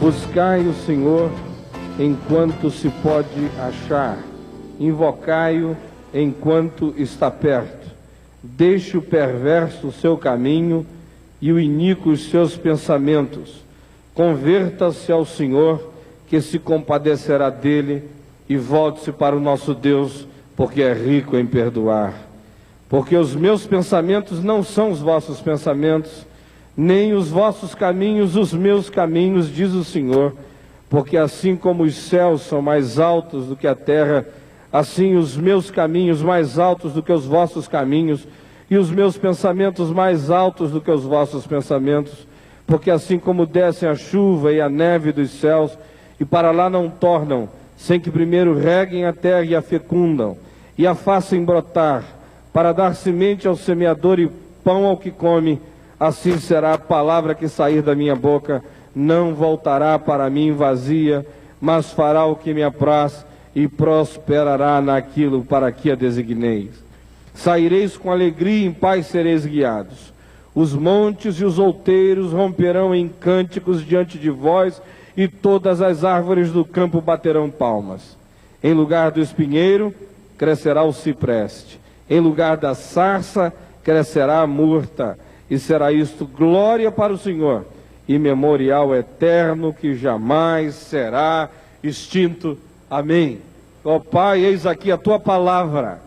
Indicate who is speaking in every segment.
Speaker 1: Buscai o Senhor enquanto se pode achar, invocai-o enquanto está perto. Deixe o perverso o seu caminho e o iníquo os seus pensamentos. Converta-se ao Senhor, que se compadecerá dele, e volte-se para o nosso Deus, porque é rico em perdoar. Porque os meus pensamentos não são os vossos pensamentos, nem os vossos caminhos os meus caminhos, diz o Senhor. Porque assim como os céus são mais altos do que a terra, assim os meus caminhos mais altos do que os vossos caminhos, e os meus pensamentos mais altos do que os vossos pensamentos. Porque assim como descem a chuva e a neve dos céus, e para lá não tornam, sem que primeiro reguem a terra e a fecundam, e a façam brotar, para dar semente ao semeador e pão ao que come, assim será a palavra que sair da minha boca, não voltará para mim vazia, mas fará o que me apraz e prosperará naquilo para que a designeis. Saireis com alegria e em paz sereis guiados. Os montes e os outeiros romperão em cânticos diante de vós, e todas as árvores do campo baterão palmas. Em lugar do espinheiro crescerá o cipreste, em lugar da sarça crescerá a murta, e será isto glória para o Senhor, e memorial eterno que jamais será extinto. Amém. Ó Pai, eis aqui a tua palavra,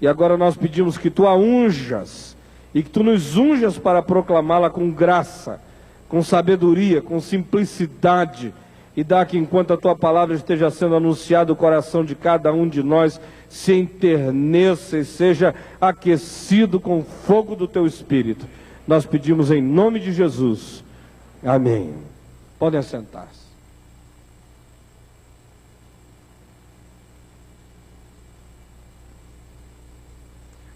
Speaker 1: e agora nós pedimos que tu a unjas, e que tu nos unjas para proclamá-la com graça, com sabedoria, com simplicidade, e dá que enquanto a tua palavra esteja sendo anunciada, o coração de cada um de nós se enterneça e seja aquecido com o fogo do teu Espírito. Nós pedimos em nome de Jesus. Amém. Podem assentar-se.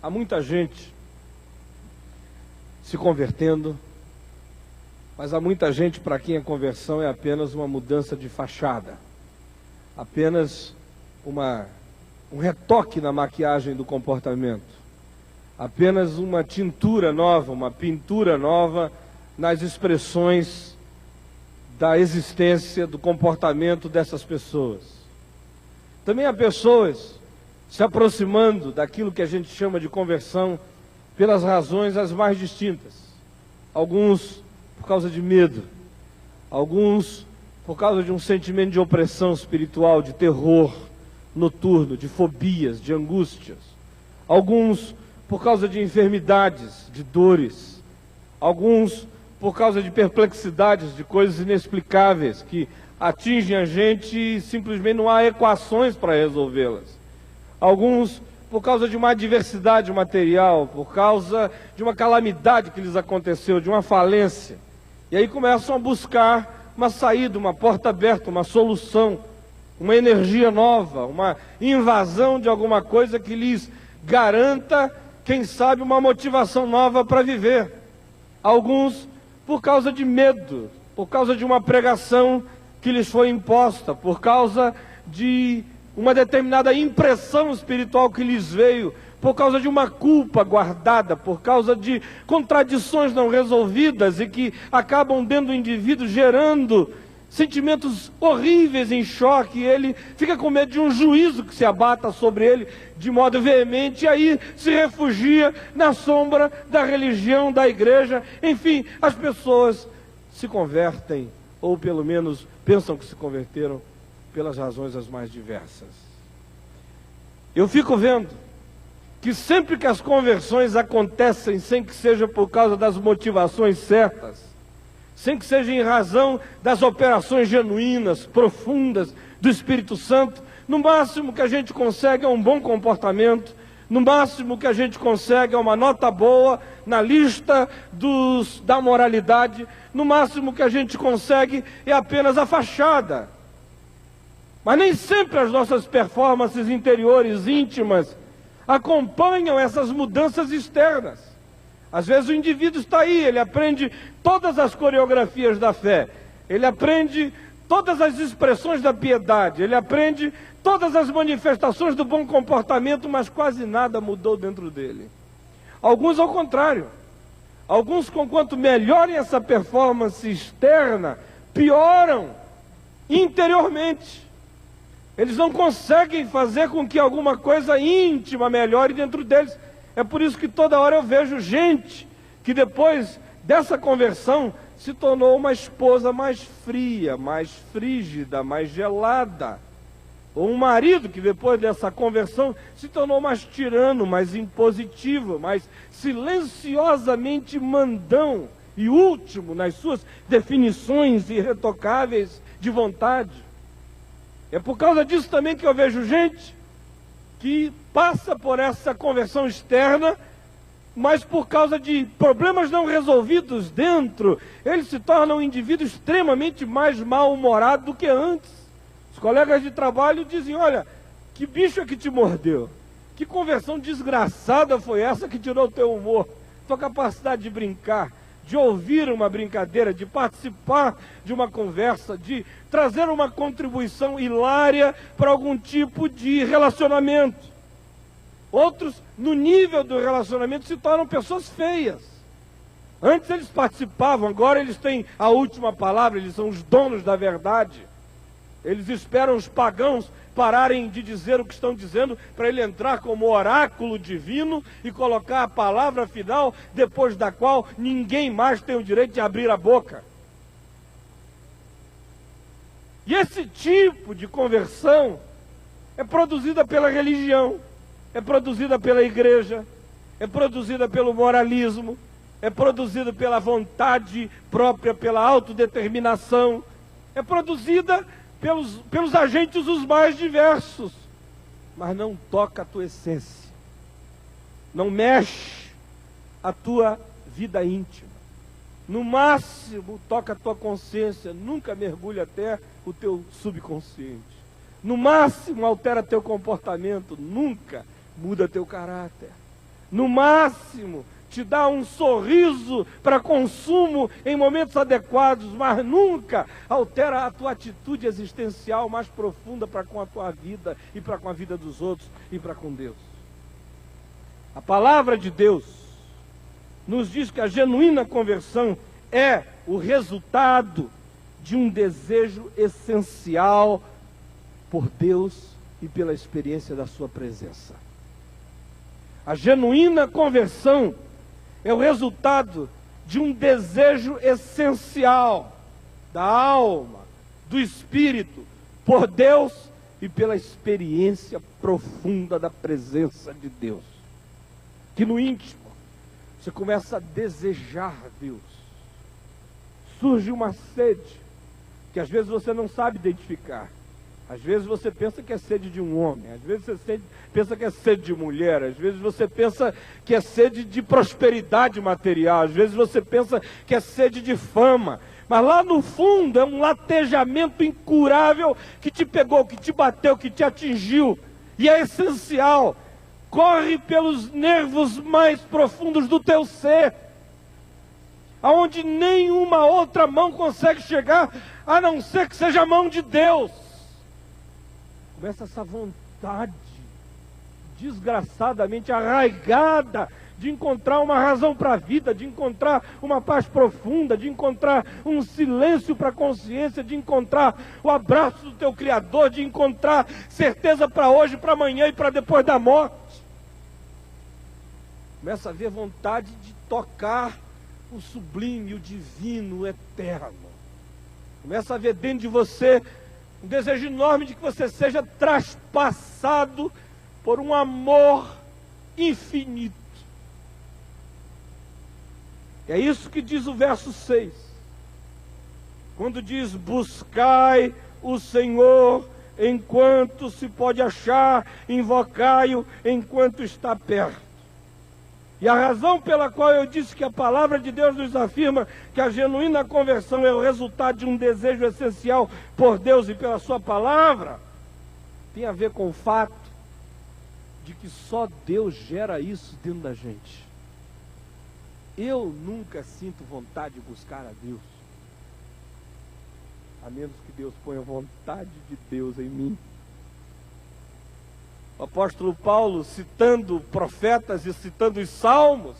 Speaker 1: Há muita gente se convertendo, mas há muita gente para quem a conversão é apenas uma mudança de fachada, apenas um retoque na maquiagem do comportamento, apenas uma tintura nova, uma pintura nova nas expressões da existência, do comportamento dessas pessoas. Também há pessoas se aproximando daquilo que a gente chama de conversão pelas razões as mais distintas. Alguns por causa de medo, alguns por causa de um sentimento de opressão espiritual, de terror noturno, de fobias, de angústias. Alguns por causa de enfermidades, de dores. Alguns por causa de perplexidades, de coisas inexplicáveis que atingem a gente e simplesmente não há equações para resolvê-las. Alguns por causa de uma adversidade material, por causa de uma calamidade que lhes aconteceu, de uma falência. E aí começam a buscar uma saída, uma porta aberta, uma solução, uma energia nova, uma invasão de alguma coisa que lhes garanta, quem sabe, uma motivação nova para viver. Alguns por causa de medo, por causa de uma pregação que lhes foi imposta, por causa de uma determinada impressão espiritual que lhes veio, por causa de uma culpa guardada, por causa de contradições não resolvidas e que acabam dentro do indivíduo gerando sentimentos horríveis em choque, e ele fica com medo de um juízo que se abata sobre ele de modo veemente, e aí se refugia na sombra da religião, da igreja. Enfim, as pessoas se convertem, ou pelo menos pensam que se converteram, pelas razões as mais diversas. Eu fico vendo que sempre que as conversões acontecem sem que seja por causa das motivações certas, sem que seja em razão das operações genuínas, profundas do Espírito Santo, no máximo que a gente consegue é um bom comportamento, no máximo que a gente consegue é uma nota boa na lista da moralidade, no máximo que a gente consegue é apenas a fachada. Mas nem sempre as nossas performances interiores, íntimas, acompanham essas mudanças externas. Às vezes o indivíduo está aí, ele aprende todas as coreografias da fé, ele aprende todas as expressões da piedade, ele aprende todas as manifestações do bom comportamento, mas quase nada mudou dentro dele. Alguns ao contrário, alguns, conquanto melhorem essa performance externa, pioram interiormente. Eles não conseguem fazer com que alguma coisa íntima melhore dentro deles. É por isso que toda hora eu vejo gente que depois dessa conversão se tornou uma esposa mais fria, mais frígida, mais gelada. Ou um marido que depois dessa conversão se tornou mais tirano, mais impositivo, mais silenciosamente mandão e último nas suas definições irretocáveis de vontade. É por causa disso também que eu vejo gente que passa por essa conversão externa, mas por causa de problemas não resolvidos dentro, ele se torna um indivíduo extremamente mais mal-humorado do que antes. Os colegas de trabalho dizem: olha, que bicho é que te mordeu? Que conversão desgraçada foi essa que tirou o teu humor, tua capacidade de brincar, de ouvir uma brincadeira, de participar de uma conversa, de trazer uma contribuição hilária para algum tipo de relacionamento. Outros, no nível do relacionamento, se tornam pessoas feias. Antes eles participavam, agora eles têm a última palavra, eles são os donos da verdade. Eles esperam os pagãos pararem de dizer o que estão dizendo para ele entrar como oráculo divino e colocar a palavra final, depois da qual ninguém mais tem o direito de abrir a boca. E esse tipo de conversão é produzida pela religião, é produzida pela igreja, é produzida pelo moralismo, é produzida pela vontade própria, pela autodeterminação, é produzida pelos agentes os mais diversos, mas não toca a tua essência, não mexe a tua vida íntima, no máximo toca a tua consciência, nunca mergulha até o teu subconsciente, no máximo altera teu comportamento, nunca muda teu caráter, no máximo te dá um sorriso para consumo em momentos adequados, mas nunca altera a tua atitude existencial mais profunda para com a tua vida e para com a vida dos outros e para com Deus. A palavra de Deus nos diz que a genuína conversão é o resultado de um desejo essencial por Deus e pela experiência da sua presença. A genuína conversão é o resultado de um desejo essencial da alma, do espírito, por Deus e pela experiência profunda da presença de Deus. Que no íntimo você começa a desejar Deus. Surge uma sede que às vezes você não sabe identificar. Às vezes você pensa que é sede de um homem, às vezes você pensa que é sede de mulher, às vezes você pensa que é sede de prosperidade material, às vezes você pensa que é sede de fama, mas lá no fundo é um latejamento incurável que te pegou, que te bateu, que te atingiu, e é essencial, corre pelos nervos mais profundos do teu ser, aonde nenhuma outra mão consegue chegar, a não ser que seja a mão de Deus. Começa essa vontade desgraçadamente arraigada de encontrar uma razão para a vida, de encontrar uma paz profunda, de encontrar um silêncio para a consciência, de encontrar o abraço do teu Criador, de encontrar certeza para hoje, para amanhã e para depois da morte. Começa a haver vontade de tocar o sublime, o divino, o eterno. Começa a haver dentro de você um desejo enorme de que você seja traspassado por um amor infinito. É isso que diz o verso 6. Quando diz: buscai o Senhor enquanto se pode achar, invocai-o enquanto está perto. E a razão pela qual eu disse que a palavra de Deus nos afirma que a genuína conversão é o resultado de um desejo essencial por Deus e pela sua palavra, tem a ver com o fato de que só Deus gera isso dentro da gente. Eu nunca sinto vontade de buscar a Deus, a menos que Deus ponha vontade de Deus em mim. O apóstolo Paulo, citando profetas e citando os salmos,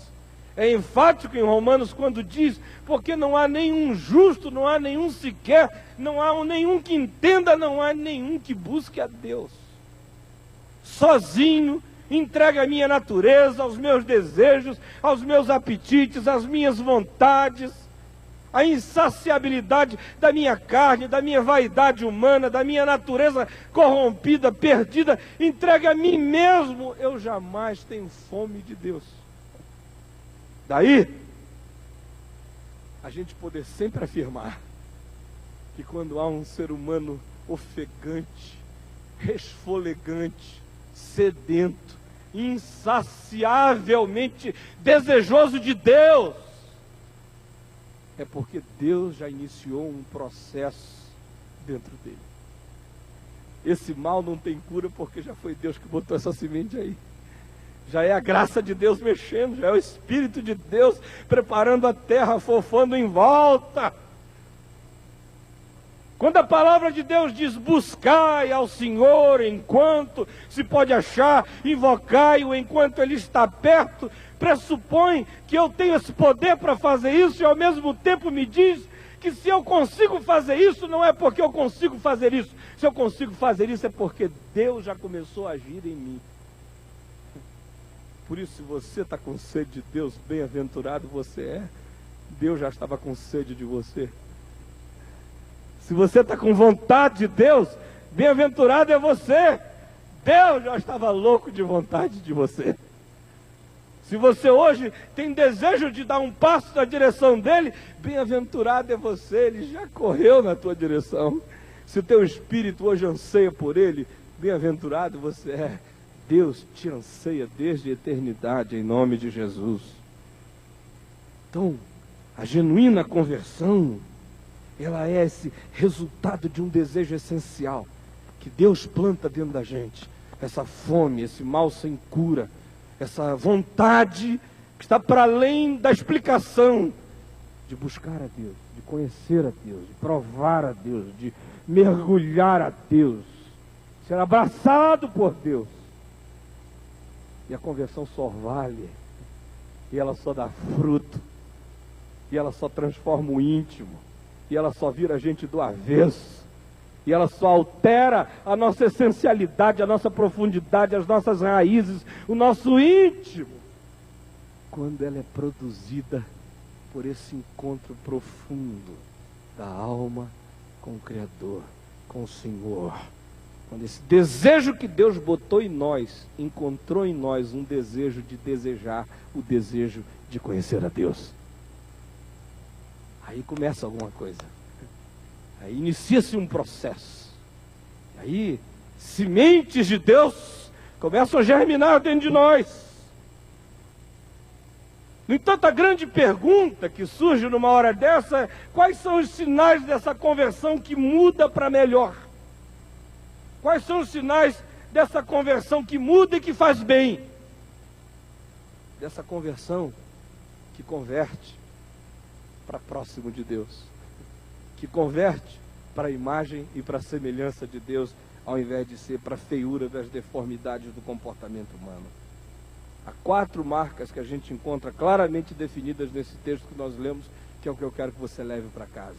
Speaker 1: É enfático em Romanos quando diz: porque não há nenhum justo, não há nenhum sequer, não há nenhum que entenda, não há nenhum que busque a Deus. Sozinho, entregue a minha natureza, aos meus desejos, aos meus apetites, às minhas vontades, a insaciabilidade da minha carne, da minha vaidade humana, da minha natureza corrompida, perdida, entregue a mim mesmo, eu jamais tenho fome de Deus. Daí, a gente poder sempre afirmar que quando há um ser humano ofegante, resfolegante, sedento, insaciavelmente desejoso de Deus, é porque Deus já iniciou um processo dentro dele. Esse mal não tem cura porque já foi Deus que botou essa semente aí. Já é a graça de Deus mexendo, já é o Espírito de Deus preparando a terra, fofando em volta. Quando a palavra de Deus diz: buscai ao Senhor enquanto se pode achar, invocai-o enquanto Ele está perto, pressupõe que eu tenho esse poder para fazer isso, e ao mesmo tempo me diz que se eu consigo fazer isso, não é porque eu consigo fazer isso. Se eu consigo fazer isso é porque Deus já começou a agir em mim. Por isso, se você está com sede de Deus, bem-aventurado você é. Deus já estava com sede de você. Se você está com vontade de Deus, bem-aventurado é você. Deus já estava louco de vontade de você. Se você hoje tem desejo de dar um passo na direção dele, bem-aventurado é você, ele já correu na tua direção. Se o teu espírito hoje anseia por ele, bem-aventurado você é. Deus te anseia desde a eternidade, em nome de Jesus. Então, a genuína conversão, ela é esse resultado de um desejo essencial que Deus planta dentro da gente. Essa fome, esse mal sem cura, essa vontade que está para além da explicação, de buscar a Deus, de conhecer a Deus, de provar a Deus, de mergulhar a Deus, ser abraçado por Deus. E a conversão só vale, e ela só dá fruto, e ela só transforma o íntimo, e ela só vira a gente do avesso, e ela só altera a nossa essencialidade, a nossa profundidade, as nossas raízes, o nosso íntimo, quando ela é produzida por esse encontro profundo da alma com o Criador, com o Senhor. Quando esse desejo que Deus botou em nós, encontrou em nós um desejo de desejar, o desejo de conhecer a Deus. Aí começa alguma coisa. Aí inicia-se um processo. Aí sementes de Deus começam a germinar dentro de nós. No entanto, a grande pergunta que surge numa hora dessa é: quais são os sinais dessa conversão que muda para melhor? Quais são os sinais dessa conversão que muda e que faz bem? Dessa conversão que converte para próximo de Deus, que converte para a imagem e para a semelhança de Deus, ao invés de ser para a feiura das deformidades do comportamento humano. Há 4 marcas que a gente encontra claramente definidas nesse texto que nós lemos, que é o que eu quero que você leve para casa.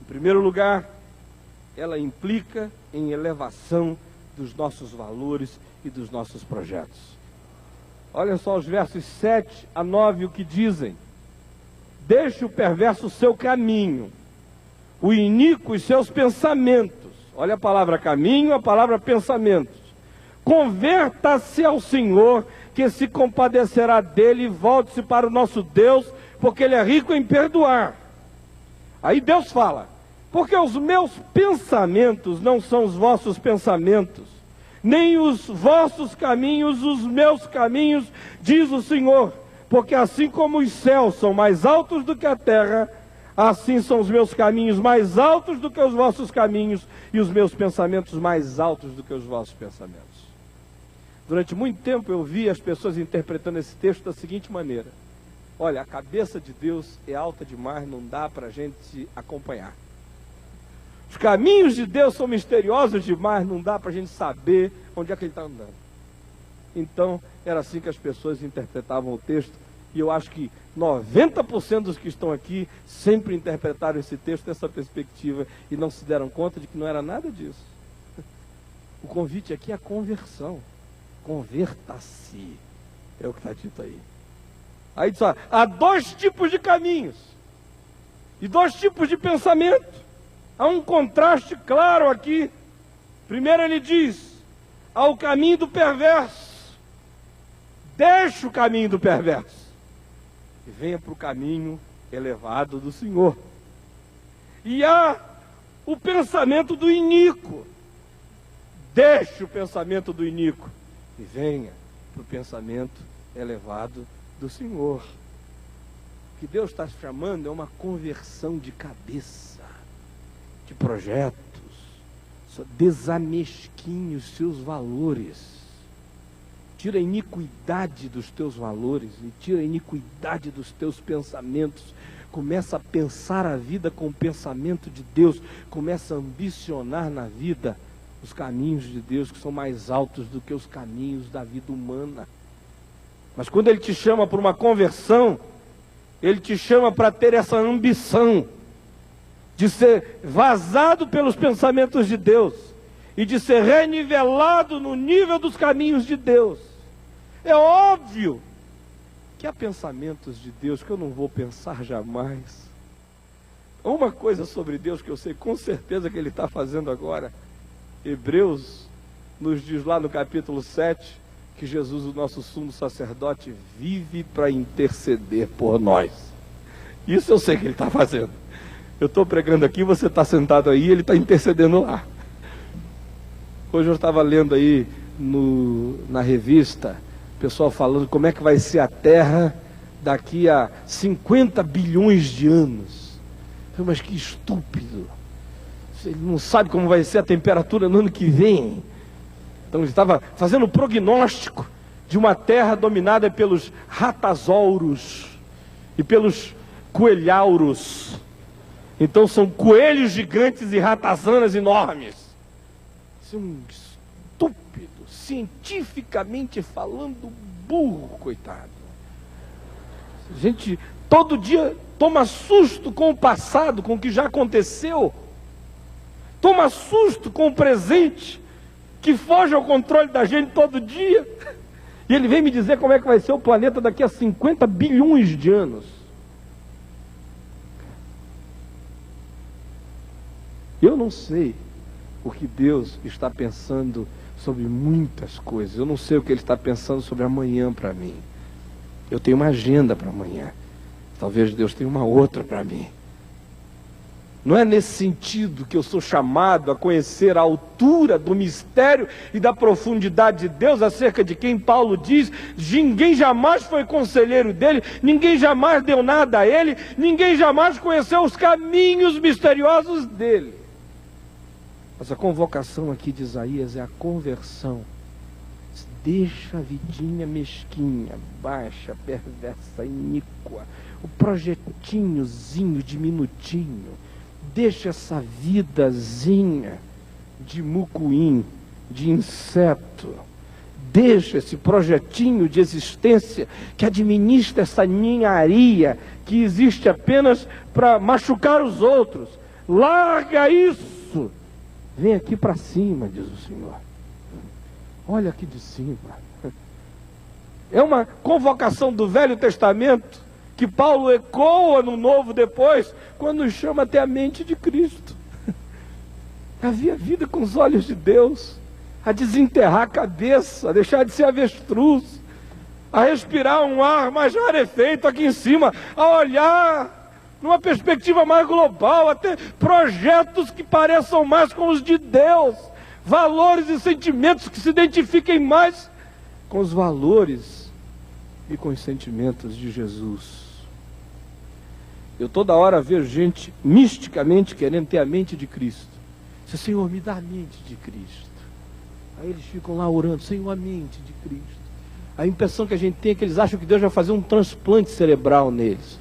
Speaker 1: Em primeiro lugar, ela implica em elevação dos nossos valores e dos nossos projetos. Olha só os versos 7 a 9, o que dizem: deixe o perverso o seu caminho, o iníquo os seus pensamentos. Olha a palavra caminho, a palavra pensamentos. Converta-se ao Senhor, que se compadecerá dele, e volte-se para o nosso Deus, porque Ele é rico em perdoar. Aí Deus fala: porque os meus pensamentos não são os vossos pensamentos, nem os vossos caminhos os meus caminhos, diz o Senhor. Porque assim como os céus são mais altos do que a terra, assim são os meus caminhos mais altos do que os vossos caminhos, e os meus pensamentos mais altos do que os vossos pensamentos. Durante muito tempo eu vi as pessoas interpretando esse texto da seguinte maneira: olha, a cabeça de Deus é alta demais, não dá para a gente acompanhar. Os caminhos de Deus são misteriosos demais, não dá para a gente saber onde é que Ele está andando. Então, era assim que as pessoas interpretavam o texto, E eu acho que 90% dos que estão aqui sempre interpretaram esse texto dessa perspectiva e não se deram conta de que não era nada disso. O convite aqui é a conversão. Converta-se. É o que está dito aí. Aí diz, ó, há dois tipos de caminhos e dois tipos de pensamento. Há um contraste claro aqui. Primeiro ele diz, há o caminho do perverso. Deixa o caminho do perverso e venha para o caminho elevado do Senhor. E há o pensamento do iníquo. Deixe o pensamento do iníquo e venha para o pensamento elevado do Senhor. O que Deus está chamando é uma conversão de cabeça, de projetos. Desamesquinhe os seus valores. Tira a iniquidade dos teus valores e tira a iniquidade dos teus pensamentos. Começa a pensar a vida com o pensamento de Deus. Começa a ambicionar na vida os caminhos de Deus, que são mais altos do que os caminhos da vida humana. Mas quando Ele te chama para uma conversão, Ele te chama para ter essa ambição de ser vazado pelos pensamentos de Deus e de ser renivelado no nível dos caminhos de Deus. É óbvio que há pensamentos de Deus que eu não vou pensar jamais. Uma coisa sobre Deus que eu sei com certeza que Ele está fazendo agora. Hebreus nos diz lá no capítulo 7 que Jesus, o nosso sumo sacerdote, vive para interceder por nós. Isso eu sei que Ele está fazendo. Eu estou pregando aqui, você está sentado aí, Ele está intercedendo lá. Hoje eu estava lendo aí na revista, o pessoal falando como é que vai ser a Terra daqui a 50 bilhões de anos. Mas que estúpido. Ele não sabe como vai ser a temperatura no ano que vem. Então ele estava fazendo um prognóstico de uma Terra dominada pelos ratazouros e pelos coelhauros. Então são coelhos gigantes e ratazanas enormes. Isso é um estúpido, cientificamente falando, burro, coitado. A gente todo dia toma susto com o passado, com o que já aconteceu. Toma susto com o presente, que foge ao controle da gente todo dia. E ele vem me dizer como é que vai ser o planeta daqui a 50 bilhões de anos. Eu não sei o que Deus está pensando sobre muitas coisas. Eu não sei o que Ele está pensando sobre amanhã para mim. Eu tenho uma agenda para amanhã. Talvez Deus tenha uma outra para mim. Não é nesse sentido que eu sou chamado a conhecer a altura do mistério e da profundidade de Deus, acerca de quem Paulo diz, ninguém jamais foi conselheiro dele, ninguém jamais deu nada a ele, ninguém jamais conheceu os caminhos misteriosos dele. Mas a convocação aqui de Isaías é a conversão. Deixa a vidinha mesquinha, baixa, perversa, iníqua, o projetinhozinho diminutinho. Deixa essa vidazinha de mucuim, de inseto. Deixa esse projetinho de existência que administra essa ninharia que existe apenas para machucar os outros. Larga isso. Vem aqui para cima, diz o Senhor. Olha aqui de cima. É uma convocação do Velho Testamento que Paulo ecoa no Novo depois, quando nos chama até a mente de Cristo. A ver a vida com os olhos de Deus, a desenterrar a cabeça, a deixar de ser avestruz, a respirar um ar mais rarefeito aqui em cima, a olhar numa perspectiva mais global, a ter projetos que pareçam mais com os de Deus, valores e sentimentos que se identifiquem mais com os valores e com os sentimentos de Jesus. Eu toda hora vejo gente misticamente querendo ter a mente de Cristo. Diz, Senhor, me dá a mente de Cristo. Aí eles ficam lá orando, Senhor, a mente de Cristo. A impressão que a gente tem é que eles acham que Deus vai fazer um transplante cerebral neles.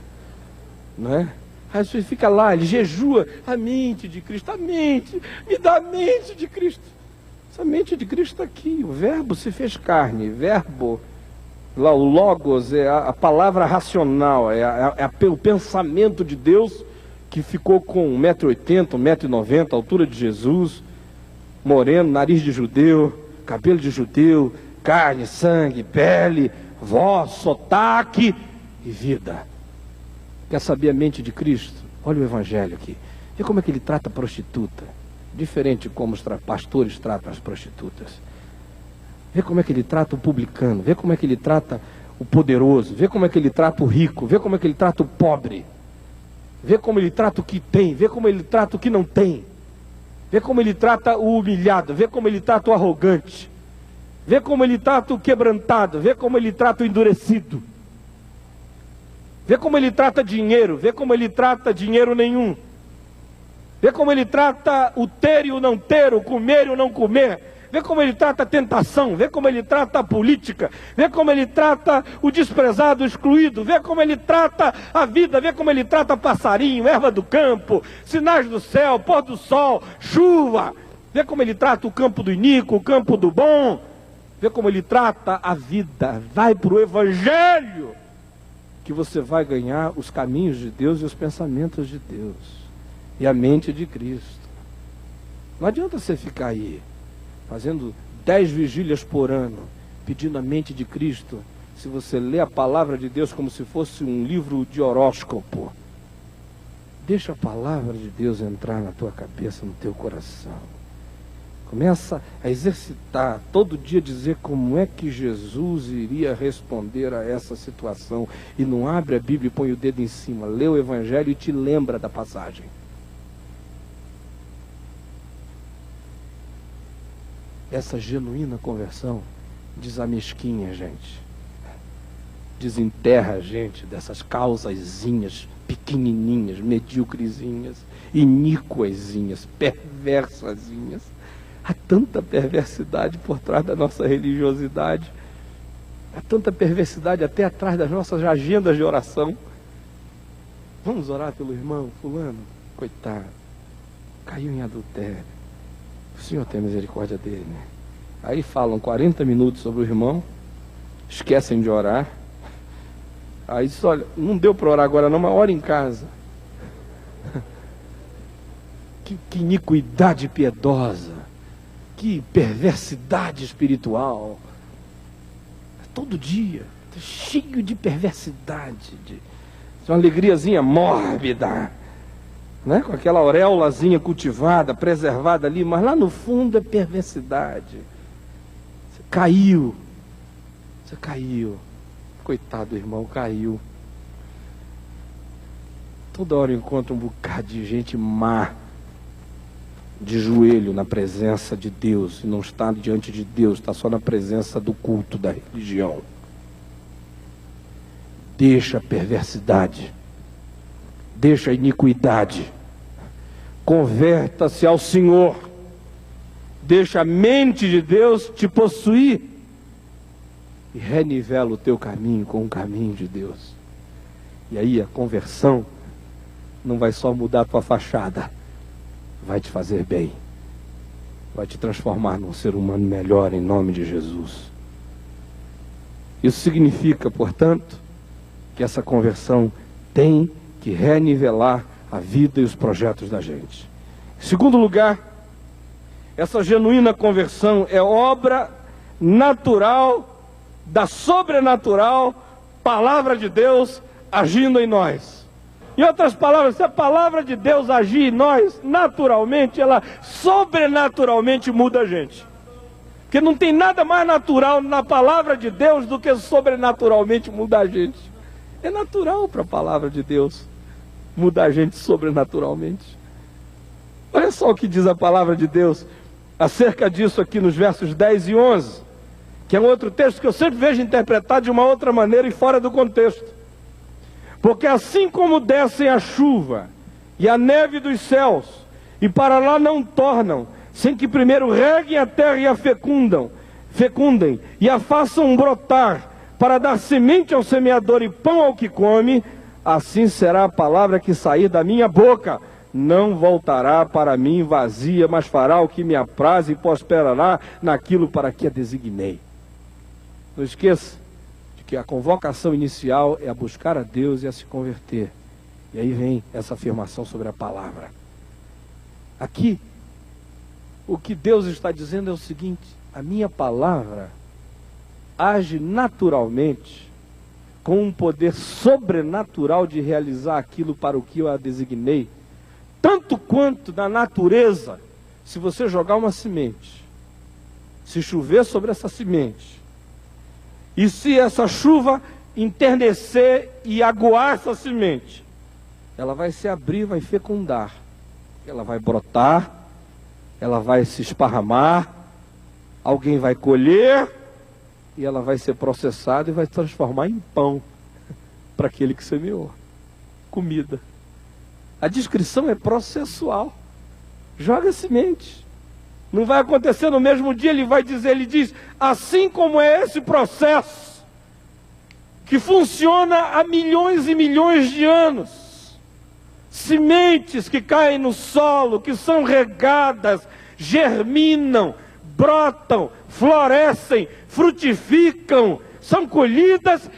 Speaker 1: Não é? Aí você fica lá, ele jejua, a mente de Cristo, a mente, me dá a mente de Cristo. Essa mente de Cristo está aqui, o verbo se fez carne, verbo Lá o logos é a palavra racional, o pensamento de Deus, que ficou com 1,80 m, 1,90 m, altura de Jesus, moreno, nariz de judeu, cabelo de judeu, carne, sangue, pele, voz, sotaque e vida. Quer saber a mente de Cristo? Olha o Evangelho aqui. Vê como é que ele trata a prostituta. Diferente de como os pastores tratam as prostitutas. Vê como é que ele trata o publicano. Vê como é que ele trata o poderoso. Vê como é que ele trata o rico. Vê como é que ele trata o pobre. Vê como ele trata o que tem. Vê como ele trata o que não tem. Vê como ele trata o humilhado. Vê como ele trata o arrogante. Vê como ele trata o quebrantado. Vê como ele trata o endurecido. Vê como ele trata dinheiro. Vê como ele trata dinheiro nenhum. Vê como ele trata o ter e o não ter, o comer e o não comer. Vê como ele trata a tentação. Vê como ele trata a política. Vê como ele trata o desprezado, o excluído. Vê como ele trata a vida. Vê como ele trata passarinho, erva do campo, sinais do céu, pôr do sol, chuva. Vê como ele trata o campo do iníquo, o campo do bom. Vê como ele trata a vida. Vai para o Evangelho, que você vai ganhar os caminhos de Deus e os pensamentos de Deus. E a mente de Cristo. Não adianta você ficar aí, fazendo 10 vigílias por ano, pedindo a mente de Cristo, se você lê a palavra de Deus como se fosse um livro de horóscopo. Deixa a palavra de Deus entrar na tua cabeça, no teu coração. Começa a exercitar, todo dia dizer como é que Jesus iria responder a essa situação. E não abre a Bíblia e põe o dedo em cima. Lê o Evangelho e te lembra da passagem. Essa genuína conversão desamesquinha a gente. Desenterra a gente dessas causazinhas pequenininhas, medíocrezinhas, iníquazinhas, perversazinhas. Há tanta perversidade por trás da nossa religiosidade. Há tanta perversidade até atrás das nossas agendas de oração. Vamos orar pelo irmão fulano? Coitado, caiu em adultério. O Senhor tem misericórdia dele, né? Aí falam 40 minutos sobre o irmão, esquecem de orar. Aí diz, olha, não deu para orar agora não, mas ora em casa. Que iniquidade piedosa. Que perversidade espiritual. Todo dia, cheio de perversidade, de uma alegriazinha mórbida, né? Com aquela auréolazinha cultivada, preservada ali, mas lá no fundo é perversidade. Você caiu. Coitado do irmão, caiu. Toda hora eu encontro um bocado de gente má, de joelho na presença de Deus, e não está diante de Deus, está só na presença do culto da religião. Deixa a perversidade, deixa a iniquidade, converta-se ao Senhor, deixa a mente de Deus te possuir, e renivela o teu caminho com o caminho de Deus. E aí a conversão não vai só mudar a tua fachada, vai te fazer bem, vai te transformar num ser humano melhor em nome de Jesus. Isso significa, portanto, que essa conversão tem que renivelar a vida e os projetos da gente. Em segundo lugar, essa genuína conversão é obra natural da sobrenatural palavra de Deus agindo em nós. Em outras palavras, se a palavra de Deus agir em nós, naturalmente, ela sobrenaturalmente muda a gente. Porque não tem nada mais natural na palavra de Deus do que sobrenaturalmente mudar a gente. É natural para a palavra de Deus mudar a gente sobrenaturalmente. Olha só o que diz a palavra de Deus acerca disso aqui nos versos 10 e 11, que é um outro texto que eu sempre vejo interpretado de uma outra maneira e fora do contexto. Porque assim como descem a chuva e a neve dos céus, e para lá não tornam, sem que primeiro reguem a terra e a fecundem, e a façam brotar, para dar semente ao semeador e pão ao que come, assim será a palavra que sair da minha boca. Não voltará para mim vazia, mas fará o que me apraz e prosperará naquilo para que a designei. Não esqueça Porque a convocação inicial é a buscar a Deus e a se converter. E aí vem essa afirmação sobre a palavra. Aqui, o que Deus está dizendo é o seguinte: a minha palavra age naturalmente, com um poder sobrenatural de realizar aquilo para o que eu a designei, tanto quanto na natureza. Se você jogar uma semente, se chover sobre essa semente, e se essa chuva enternecer e aguar essa semente, ela vai se abrir, vai fecundar, ela vai brotar, ela vai se esparramar, alguém vai colher, e ela vai ser processada e vai se transformar em pão para aquele que semeou, comida. A descrição é processual. Joga semente. Não vai acontecer no mesmo dia. Ele diz, assim como é esse processo, que funciona há milhões e milhões de anos. Sementes que caem no solo, que são regadas, germinam, brotam, florescem, frutificam, são colhidas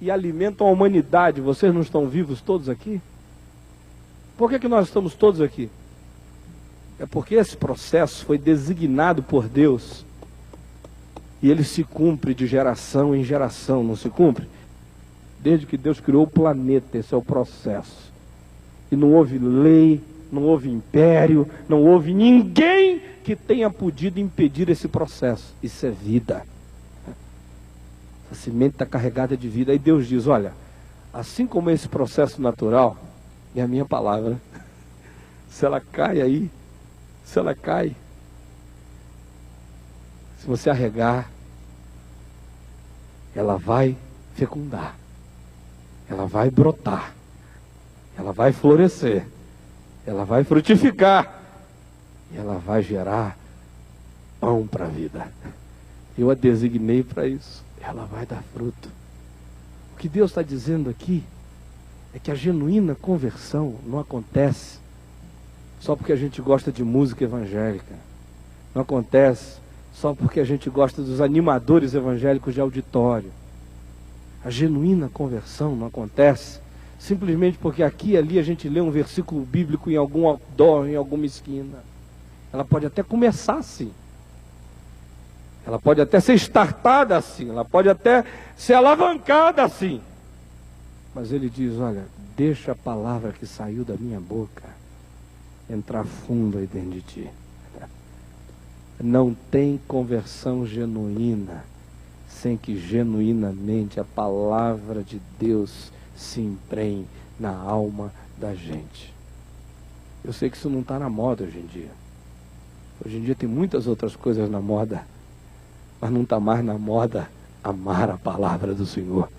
Speaker 1: e alimentam a humanidade. Vocês não estão vivos todos aqui? Por que nós estamos todos aqui? É porque esse processo foi designado por Deus e ele se cumpre de geração em geração, não se cumpre? Desde que Deus criou o planeta, esse é o processo. E não houve lei, não houve império, não houve ninguém que tenha podido impedir esse processo. Isso é vida. A semente está carregada de vida. Aí Deus diz, olha, assim como esse processo natural, é a minha palavra, se ela cai aí, se ela cai, se você arregar, ela vai fecundar, ela vai brotar, ela vai florescer, ela vai frutificar, e ela vai gerar pão para a vida. Eu a designei para isso. Ela vai dar fruto. O que Deus está dizendo aqui é que a genuína conversão não acontece só porque a gente gosta de música evangélica. Não acontece só porque a gente gosta dos animadores evangélicos de auditório. A genuína conversão não acontece simplesmente porque aqui e ali a gente lê um versículo bíblico em algum outdoor, em alguma esquina. Ela pode até começar assim. Ela pode até ser startada assim. Ela pode até ser alavancada assim. Mas ele diz, olha, deixa a palavra que saiu da minha boca entrar fundo aí dentro de ti. Não tem conversão genuína sem que genuinamente a palavra de Deus se emprenhe na alma da gente. Eu sei que isso não está na moda hoje em dia. Hoje em dia tem muitas outras coisas na moda, mas não está mais na moda amar a palavra do Senhor,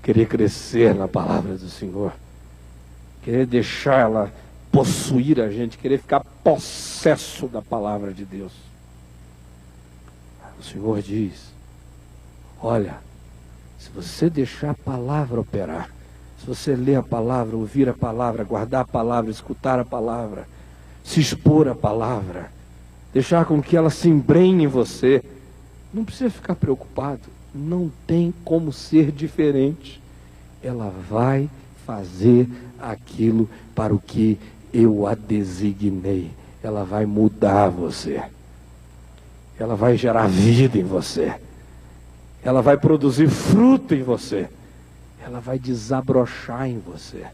Speaker 1: querer crescer na palavra do Senhor, querer deixar ela possuir a gente, querer ficar possesso da palavra de Deus. O Senhor diz, olha, se você deixar a palavra operar, se você ler a palavra, ouvir a palavra, guardar a palavra, escutar a palavra, se expor à palavra, deixar com que ela se embrenhe em você, não precisa ficar preocupado, não tem como ser diferente. Ela vai fazer aquilo para o que eu a designei. Ela vai mudar você, ela vai gerar vida em você, ela vai produzir fruto em você, ela vai desabrochar em você.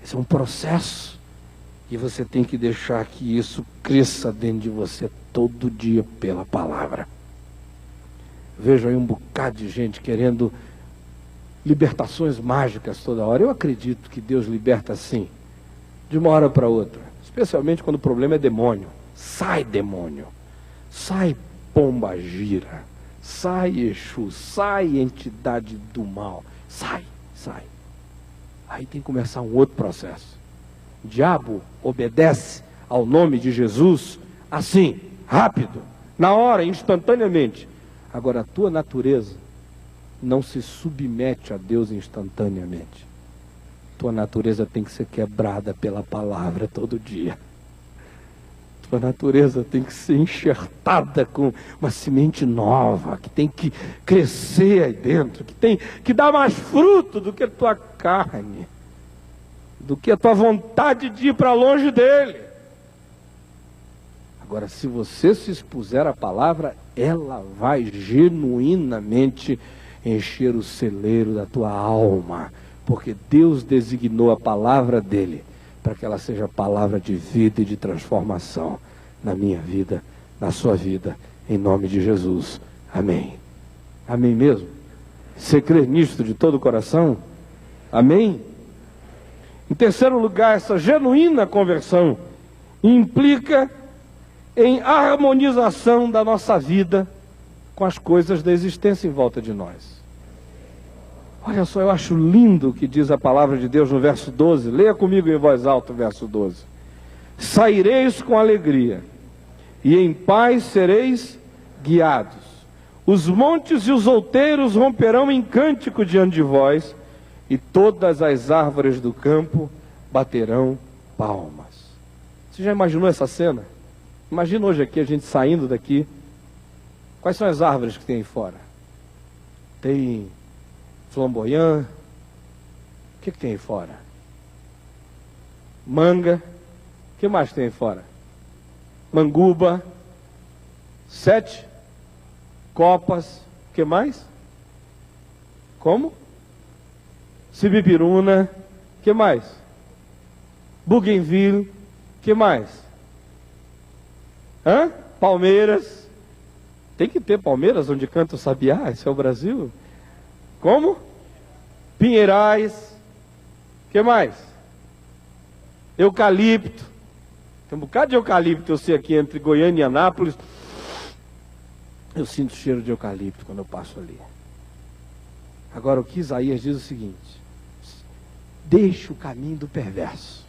Speaker 1: Esse é um processo. E você tem que deixar que isso cresça dentro de você todo dia pela palavra. Vejo aí um bocado de gente querendo libertações mágicas toda hora. Eu acredito que Deus liberta assim, de uma hora para outra. Especialmente quando o problema é demônio. Sai demônio, sai pomba gira, sai Exu, sai entidade do mal. Sai. Aí tem que começar um outro processo. O diabo obedece ao nome de Jesus assim, rápido, na hora, instantaneamente. Agora a tua natureza não se submete a Deus instantaneamente. Tua natureza tem que ser quebrada pela palavra todo dia. tua natureza tem que ser enxertada com uma semente nova, que tem que crescer aí dentro, que tem que dar mais fruto do que a tua carne, do que a tua vontade de ir para longe dele. Agora, se você se expuser à palavra, ela vai genuinamente encher o celeiro da tua alma, porque Deus designou a palavra dele para que ela seja palavra de vida e de transformação na minha vida, na sua vida, em nome de Jesus. Amém. Amém mesmo? Você crê nisto de todo o coração? Amém? Em terceiro lugar, essa genuína conversão implica em harmonização da nossa vida com as coisas da existência em volta de nós. Olha só, eu acho lindo o que diz a palavra de Deus no verso 12. Leia comigo em voz alta o verso 12. Saireis com alegria, e em paz sereis guiados. Os montes e os outeiros romperão em cântico diante de vós, e todas as árvores do campo baterão palmas. Você já imaginou essa cena? Imagina hoje aqui, a gente saindo daqui. Quais são as árvores que tem aí fora? Tem flamboyant. O que tem aí fora? Manga. O que mais tem aí fora? Manguba. 7 copas. O que mais? Como? Sibipiruna. O que mais? Bougainville. O que mais? Palmeiras. Tem que ter palmeiras onde canta o sabiá. Esse é o Brasil. Como? Pinheirais. O que mais? Eucalipto. Tem um bocado de eucalipto, eu sei, aqui entre Goiânia e Anápolis. Eu sinto o cheiro de eucalipto quando eu passo ali. Agora, o que Isaías diz é o seguinte: deixa o caminho do perverso,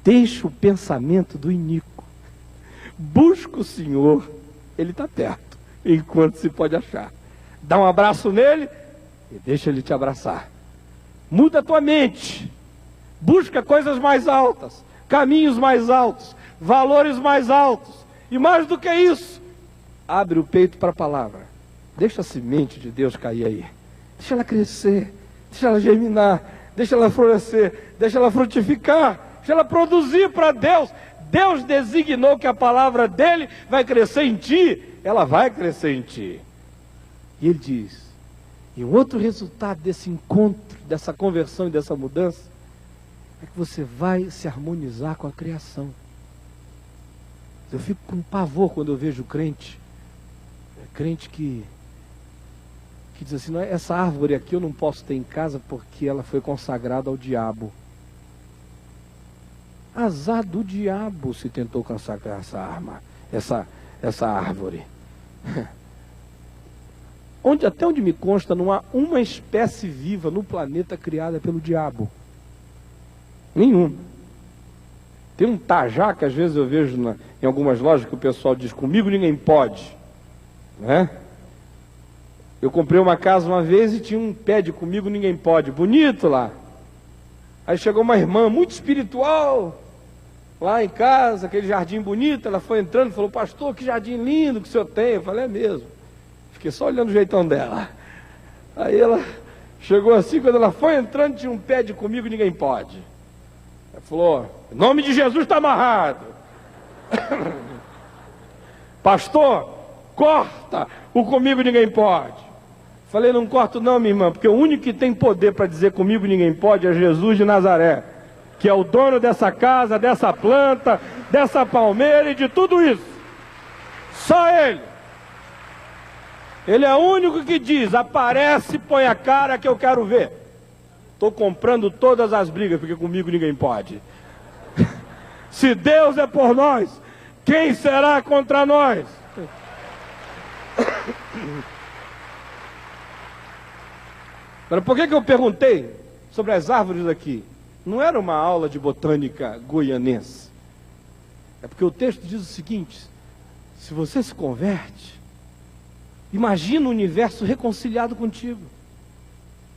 Speaker 1: deixa o pensamento do iníquo, busca o Senhor, Ele está perto, enquanto se pode achar. Dá um abraço nele e deixa ele te abraçar. Muda a tua mente, busca coisas mais altas, caminhos mais altos, valores mais altos, e mais do que isso, abre o peito para a palavra. Deixa a semente de Deus cair aí, deixa ela crescer, deixa ela germinar, deixa ela florescer, deixa ela frutificar, deixa ela produzir para Deus. Deus designou que a palavra dele vai crescer em ti, ela vai crescer em ti. E ele diz, e um outro resultado desse encontro, dessa conversão e dessa mudança, é que você vai se harmonizar com a criação. Eu fico com pavor quando eu vejo crente que diz assim: não, essa árvore aqui eu não posso ter em casa porque ela foi consagrada ao diabo. Azar do diabo se tentou consagrar essa árvore. Até onde me consta, não há uma espécie viva no planeta criada pelo diabo. Nenhuma. Tem um tajá que às vezes eu vejo em algumas lojas que o pessoal diz: comigo ninguém pode. Né? Eu comprei uma casa uma vez e tinha um pé de comigo ninguém pode. Bonito lá. Aí chegou uma irmã muito espiritual lá em casa, aquele jardim bonito. Ela foi entrando e falou: pastor, que jardim lindo que o senhor tem. Eu falei: é mesmo. Fiquei só olhando o jeitão dela. Aí ela chegou assim, quando ela foi entrando, tinha um pé de comigo ninguém pode. Ela falou: em nome de Jesus está amarrado. Pastor, corta o comigo ninguém pode. Falei: não corto não, minha irmã, porque o único que tem poder para dizer comigo ninguém pode é Jesus de Nazaré, que é o dono dessa casa, dessa planta, dessa palmeira e de tudo isso. Só Ele. Ele é o único que diz: aparece, põe a cara que eu quero ver. Estou comprando todas as brigas, porque comigo ninguém pode. Se Deus é por nós, quem será contra nós? Agora, por que eu perguntei sobre as árvores aqui? Não era uma aula de botânica goianense. É porque o texto diz o seguinte: se você se converte, imagina o universo reconciliado contigo.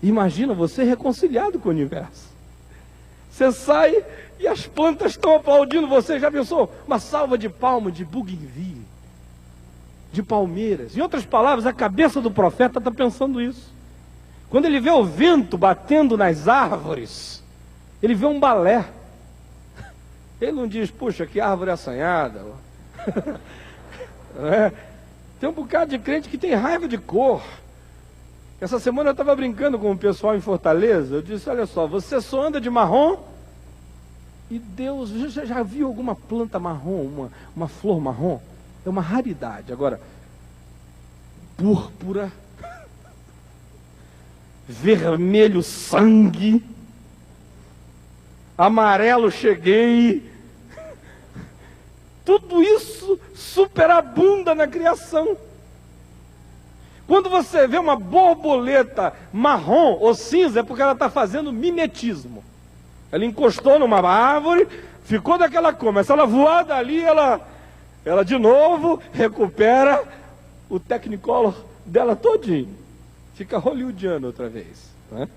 Speaker 1: Imagina você reconciliado com o universo. Você sai e as plantas estão aplaudindo você. Já pensou? Uma salva de palmas de bougainville, de palmeiras. Em outras palavras, a cabeça do profeta está pensando isso. Quando ele vê o vento batendo nas árvores, ele vê um balé. Ele não diz, puxa, que árvore assanhada. Tem um bocado de crente que tem raiva de cor. Essa semana eu estava brincando com o pessoal em Fortaleza. Eu disse, olha só, você só anda de marrom? E Deus, já viu alguma planta marrom, uma flor marrom? É uma raridade. Agora, púrpura, vermelho sangue, amarelo cheguei, tudo isso superabunda na criação. Quando você vê uma borboleta marrom ou cinza, é porque ela está fazendo mimetismo. Ela encostou numa árvore, ficou daquela cor, mas se ela voar dali, ela de novo recupera o Technicolor dela todinho. Fica hollywoodiano outra vez. Né?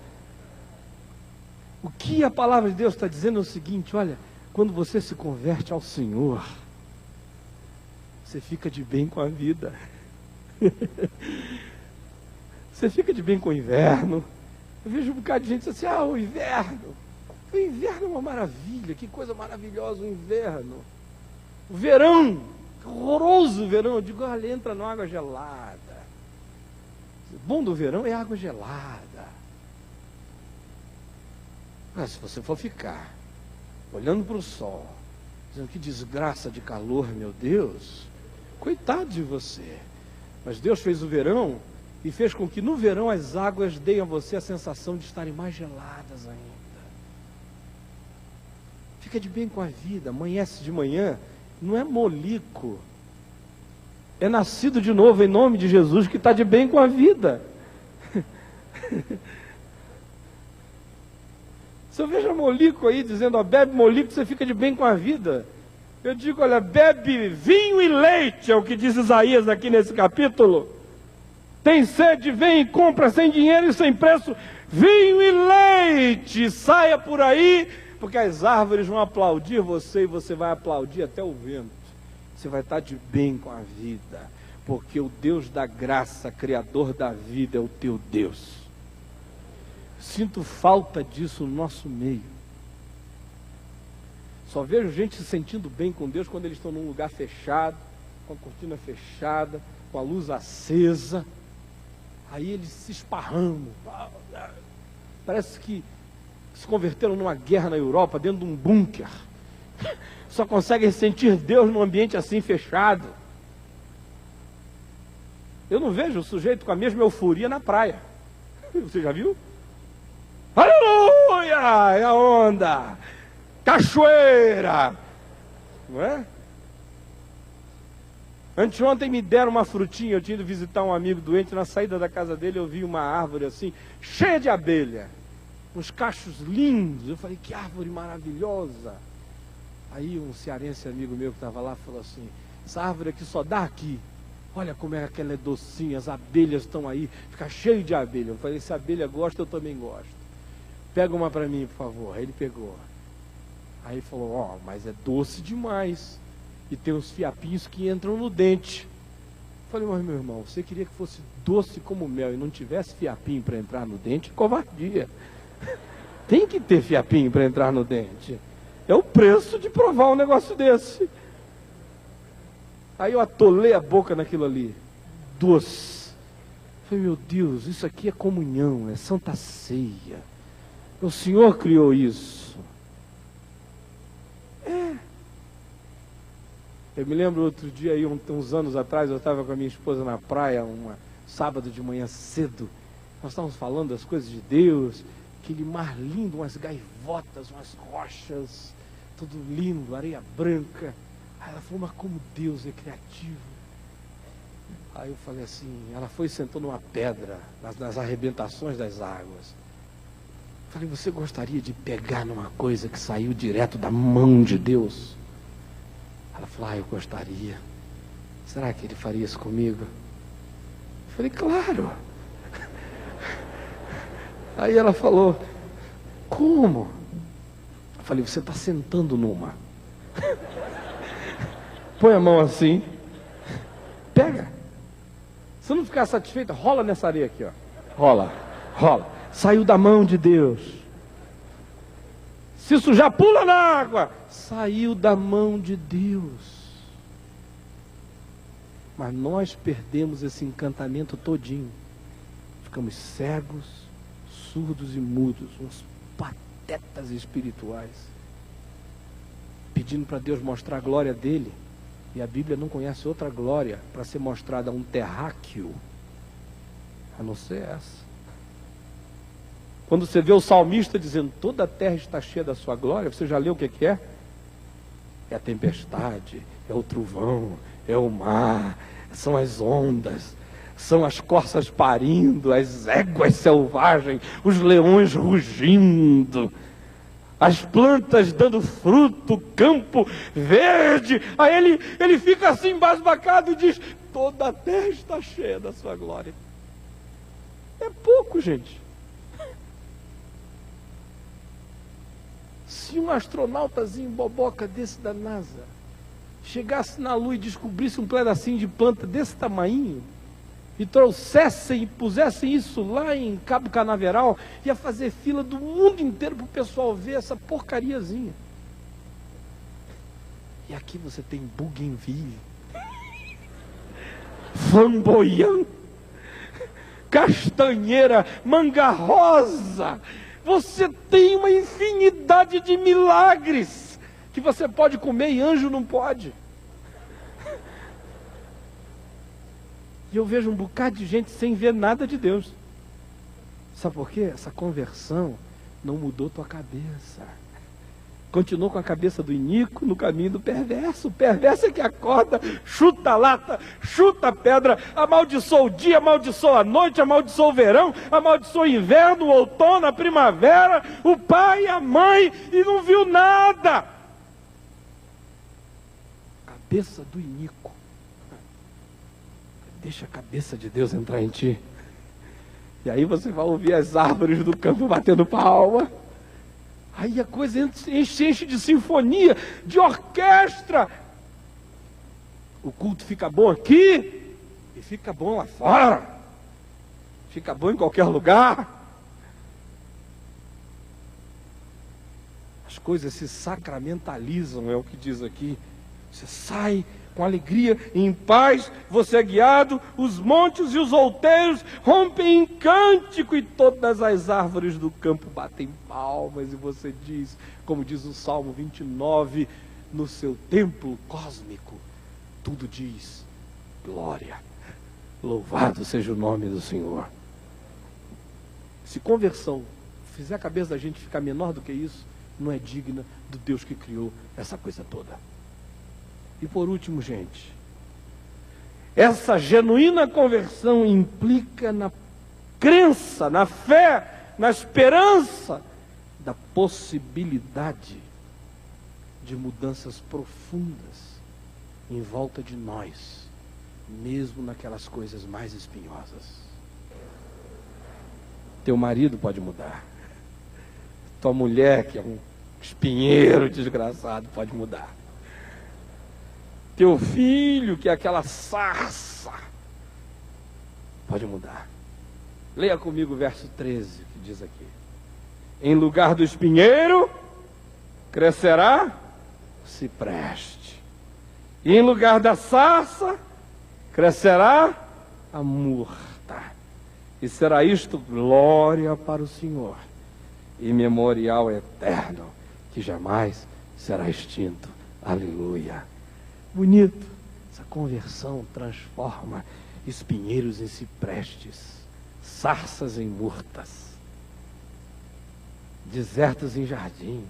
Speaker 1: O que a palavra de Deus está dizendo é o seguinte, olha, quando você se converte ao Senhor, você fica de bem com a vida. Você fica de bem com o inverno. Eu vejo um bocado de gente assim, o inverno é uma maravilha, que coisa maravilhosa o inverno. O verão, que horroroso o verão. Eu digo, olha, entra na água gelada. O bom do verão é água gelada. Mas se você for ficar olhando para o sol, dizendo que desgraça de calor, meu Deus, coitado de você. Mas Deus fez o verão e fez com que no verão as águas deem a você a sensação de estarem mais geladas ainda. Fica de bem com a vida, amanhece de manhã, não é molico, é nascido de novo em nome de Jesus que está de bem com a vida. Se eu vejo molico aí dizendo, bebe molico, você fica de bem com a vida. Eu digo, olha, bebe vinho e leite, é o que diz Isaías aqui nesse capítulo. Tem sede, vem e compra sem dinheiro e sem preço, vinho e leite, saia por aí, porque as árvores vão aplaudir você e você vai aplaudir até o vento. Você vai estar de bem com a vida, porque o Deus da graça, Criador da vida, é o teu Deus. Sinto falta disso no nosso meio. Só vejo gente se sentindo bem com Deus quando eles estão num lugar fechado, com a cortina fechada, com a luz acesa. Aí eles se esparramam. Parece que se converteram numa guerra na Europa, dentro de um bunker. Só conseguem sentir Deus num ambiente assim fechado. Eu não vejo o sujeito com a mesma euforia na praia. Você já viu? Aleluia! É a onda! Cachoeira! Não é? Anteontem me deram uma frutinha, eu tinha ido visitar um amigo doente, na saída da casa dele eu vi uma árvore assim, cheia de abelha, uns cachos lindos. Eu falei, que árvore maravilhosa. Aí um cearense amigo meu que estava lá falou assim, essa árvore aqui só dá aqui. Olha como é que ela é docinha, as abelhas estão aí, fica cheio de abelha. Eu falei, se a abelha gosta, eu também gosto. Pega uma para mim, por favor. Aí ele pegou. Aí ele falou, mas é doce demais. E tem uns fiapinhos que entram no dente. Eu falei, mas meu irmão, você queria que fosse doce como mel e não tivesse fiapinho para entrar no dente? Covardia. Tem que ter fiapinho para entrar no dente. É o preço de provar um negócio desse. Aí eu atolei a boca naquilo ali. Doce. Eu falei, meu Deus, isso aqui é comunhão, é Santa Ceia. O Senhor criou isso. Eu me lembro outro dia, aí, uns anos atrás, eu estava com a minha esposa na praia, sábado de manhã cedo. Nós estávamos falando das coisas de Deus, aquele mar lindo, umas gaivotas, umas rochas, tudo lindo, areia branca. Aí ela falou, mas como Deus é criativo. Aí eu falei assim, ela foi e sentou numa pedra, nas arrebentações das águas. Eu falei, você gostaria de pegar numa coisa que saiu direto da mão de Deus? Ela falou, eu gostaria. Será que ele faria isso comigo? Eu falei, claro. Aí ela falou, como? Falei, você está sentando numa. Põe a mão assim. Pega. Se não ficar satisfeita, rola nessa areia aqui, ó. Rola, rola. Saiu da mão de Deus. Se sujar, pula na água. Saiu da mão de Deus. Mas nós perdemos esse encantamento todinho. Ficamos cegos, surdos e mudos, uns patetas espirituais, pedindo para Deus mostrar a glória dele. E a Bíblia não conhece outra glória para ser mostrada a um terráqueo, a não ser essa. Quando você vê o salmista dizendo, toda a terra está cheia da sua glória, você já leu o que é? É a tempestade, é o trovão, é o mar, são as ondas, são as corças parindo, as éguas selvagens, os leões rugindo, as plantas dando fruto, o campo verde. Aí ele fica assim embasbacado e diz, toda a terra está cheia da sua glória. É pouco, gente. Se um astronautazinho boboca desse da NASA chegasse na Lua e descobrisse um pedacinho de planta desse tamanho e trouxessem e pusessem isso lá em Cabo Canaveral, ia fazer fila do mundo inteiro para o pessoal ver essa porcariazinha. E aqui você tem bougainville, flamboyant, castanheira, manga rosa. Você tem uma infinidade de milagres que você pode comer e anjo não pode. E eu vejo um bocado de gente sem ver nada de Deus. Sabe por quê? Essa conversão não mudou tua cabeça. Continuou com a cabeça do iníquo no caminho do perverso. O perverso é que acorda, chuta a lata, chuta a pedra, amaldiçoa o dia, amaldiçoa a noite, amaldiçoa o verão, amaldiçoa o inverno, o outono, a primavera, o pai, a mãe, e não viu nada. Cabeça do iníquo. Deixa a cabeça de Deus entrar em ti. E aí você vai ouvir as árvores do campo batendo palma. Aí a coisa enche de sinfonia, de orquestra. O culto fica bom aqui e fica bom lá fora. Fica bom em qualquer lugar. As coisas se sacramentalizam, é o que diz aqui. Você sai com alegria e em paz, você é guiado, os montes e os outeiros rompem em cântico e todas as árvores do campo batem palmas, e você diz, como diz o Salmo 29, no seu templo cósmico, tudo diz, glória, louvado seja o nome do Senhor. Se conversão fizer a cabeça da gente ficar menor do que isso, não é digna do Deus que criou essa coisa toda. E por último, gente, essa genuína conversão implica na crença, na fé, na esperança da possibilidade de mudanças profundas em volta de nós, mesmo naquelas coisas mais espinhosas. Teu marido pode mudar, tua mulher, que é um espinheiro desgraçado, pode mudar. Teu filho, que é aquela sarça, pode mudar. Leia comigo o verso 13, que diz aqui. Em lugar do espinheiro, crescerá o cipreste. E em lugar da sarça, crescerá a murta. E será isto glória para o Senhor e memorial eterno, que jamais será extinto. Aleluia. Bonito. Essa conversão transforma espinheiros em ciprestes, sarças em murtas, desertos em jardins.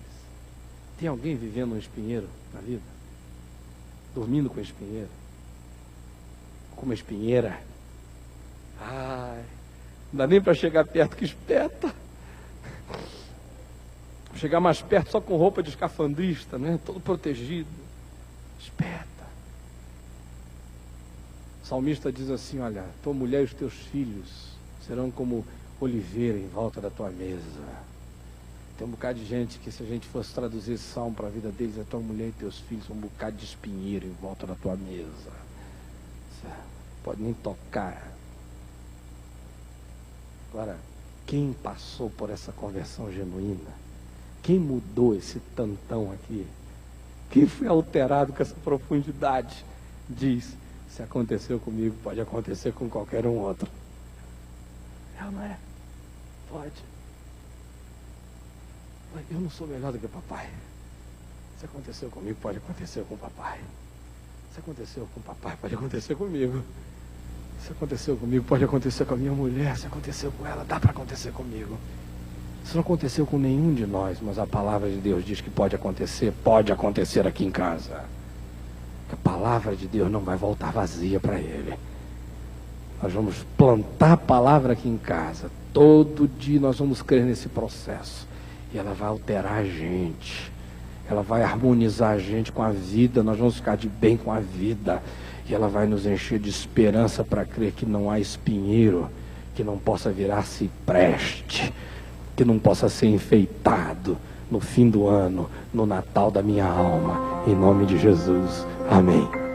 Speaker 1: Tem alguém vivendo um espinheiro na vida? Dormindo com espinheiro? Com uma espinheira? Ai, não dá nem para chegar perto que espeta. Chegar mais perto só com roupa de escafandrista, né? Todo protegido. Espeta. O salmista diz assim, olha, tua mulher e os teus filhos serão como oliveira em volta da tua mesa. Tem um bocado de gente que, se a gente fosse traduzir esse salmo para a vida deles, é tua mulher e teus filhos, um bocado de espinheiro em volta da tua mesa. Você pode nem tocar. Agora, quem passou por essa conversão genuína? Quem mudou esse tantão aqui? Quem foi alterado com essa profundidade? Diz, se aconteceu comigo, pode acontecer com qualquer um outro. É ou não é? Pode. Eu não sou melhor do que papai. Se aconteceu comigo, pode acontecer com o papai. Se aconteceu com o papai, pode acontecer comigo. Se aconteceu comigo, pode acontecer com a minha mulher. Se aconteceu com ela, dá para acontecer comigo. Isso não aconteceu com nenhum de nós, mas a palavra de Deus diz que pode acontecer aqui em casa. Que a palavra de Deus não vai voltar vazia para ele. Nós vamos plantar a palavra aqui em casa. Todo dia nós vamos crer nesse processo. E ela vai alterar a gente. Ela vai harmonizar a gente com a vida. Nós vamos ficar de bem com a vida. E ela vai nos encher de esperança para crer que não há espinheiro que não possa virar cipreste, que não possa ser enfeitado no fim do ano, no Natal da minha alma. Em nome de Jesus. Amém.